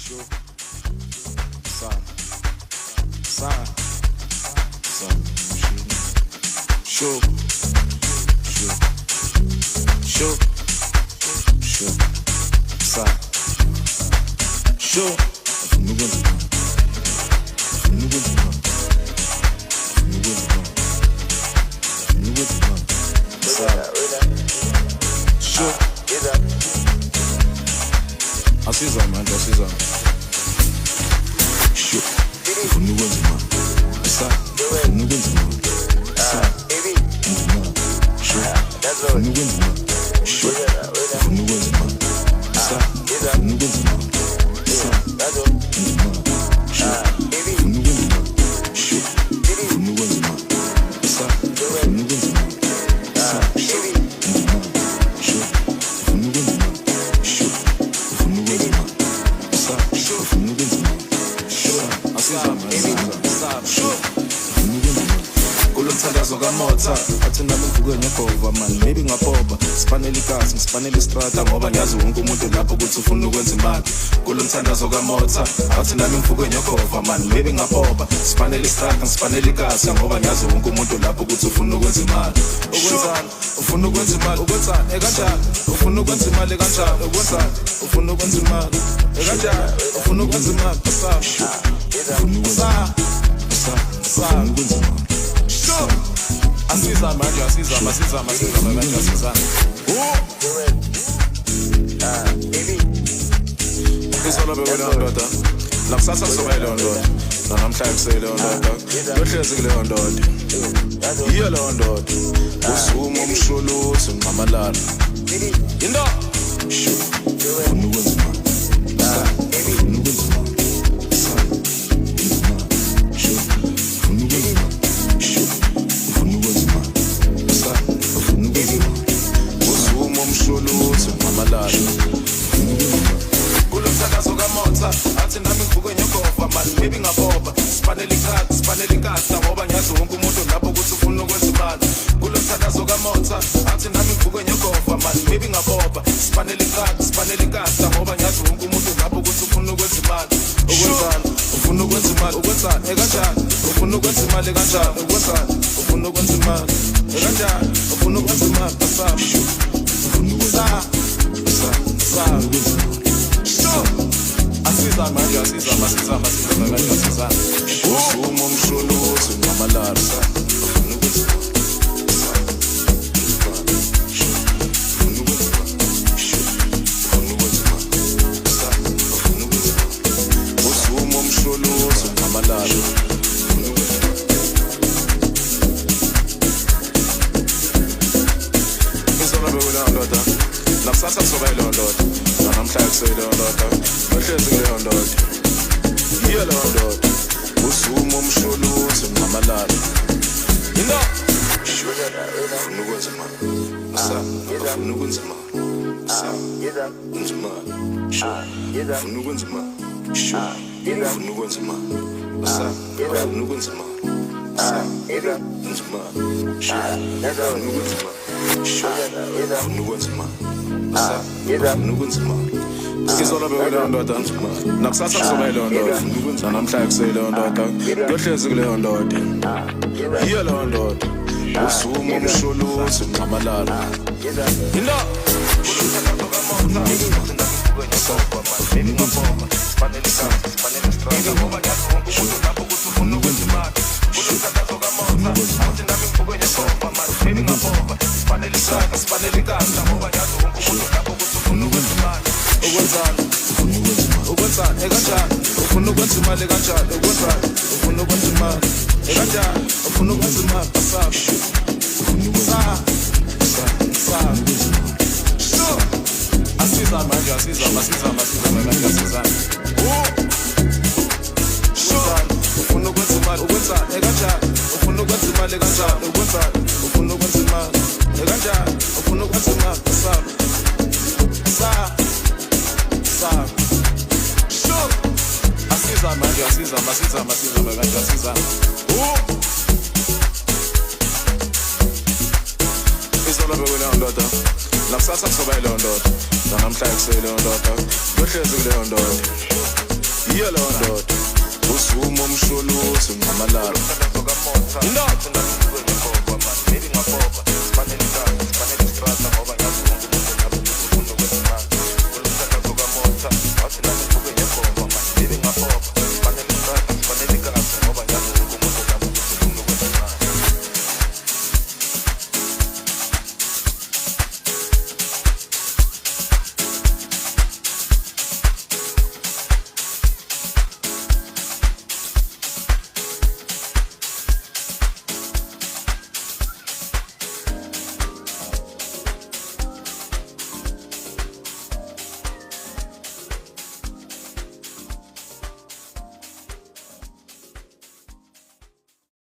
Sure. Sign. Sign. Sign. Sure. Sure. Sure. Sure. Sign. Sure. Sure. Asiza manje, asiza. Sure. Ufuna ukwenza imali. Sa. Ufuna ukwenza imali. Sa. Sure. Ufuna ukwenza imali. Sure. Ufuna ukwenza imali. Sa. Ufuna ukwenza imali. Sa. Sure. Ufuna ukwenza imali. Sure. Ufuna ukwenza imali. Sa. Ufuna ukwenza imali. Sa. Kulomthandazo kaMotha athi nami ngivuke ngegova man maybe ngaphoba sifanele ikasi sifanele istrata ngoba ngiyazi wonke umuntu lapho ukuthi ufuna ukwenza imali kulomthandazo kaMotha athi nami ngivuke ngegova man maybe ngaphoba sifanele istrata sifanele ikasi ngoba ngiyazi wonke umuntu lapho ukuthi ufuna ukwenza imali ukwenzani ufuna ukwenza imali ukwenzani ekanjani ufuna ukwenza imali ekanjani ukwenzani ufuna ukwenza imali ekanjani ufuna ukwenza imali ufuna ukwenza imali Asiza manje, asiza manje, asiza. Isolo bewena ndoda. Nakusasa soba ile ndoda. Namhla kusele ndoda. Lohlezi kule ndoda. Yiyo le ndoda. Usuma umshulusi nqamalala. Indo. Ufuna ukwenza imali. Ufuna ukwenza imali. Kulomthandazo kaMotha athi nami ngivuke ngegova man maybe ngaphoba sifanele ikasi ngoba ngiyazi wonke umuntu lapho ukuthi ufuna ukwenza imali kulomthandazo kaMotha athi nami ngivuke ngegova man maybe ngaphoba sifanele ikasi ngoba ngiyazi wonke umuntu lapho ukuthi ufuna ukwenza imali ukwenzani ufuna ukwenza imali ukwenzani ekanjani ufuna ukwenza imali ekanjani ukwenzani ufuna ukwenza imali ekanjani ufuna ukwenza imali asaba Asiza manje, asiza manje, asiza. Usuma umshulusi nqamalala. Usuma umshulusi nqamalala. Isolo bewela ndoda. Nakusasa soba ile ndoda. Namhla kusele ndoda. Lohlezi kule ndoda. Yiyo le ndoda. Usuma umshulusi nqamalala. Indo. Ufuna ukwenza imali. Ufuna ukwenza imali. Ukwenza imali. Ufuna ukwenza imali. Ufuna ukwenza imali. Ufuna ukwenza imali. Isolo bewela ndoda nakusasa kusoba ile ndoda namhla kusele ndoda lohlezi kule ndoda yiyo le ndoda usuma umshulusi nqamalala indo ukwenzani ekanjani ufuna ukwenza imali ekanjani ukwenzani ufuna ukwenza imali ekanjani ufuna ukwenza imali asaba asiza manje asiza manje asiza ufuna ukwenza imali ukwenzani ekanjani ufuna ukwenza imali ekanjani ukwenzani ufuna ukwenza imali ekanjani ufuna ukwenza imali asaba Asiza manje, asiza manje, asiza. Isolo bewela ndoda. Nakusasa kusoba ile ndoda. Namhla kusele ndoda. Lohlezi kule ndoda. yiyo leyo ndoda usumo umsholusi ngamalalo no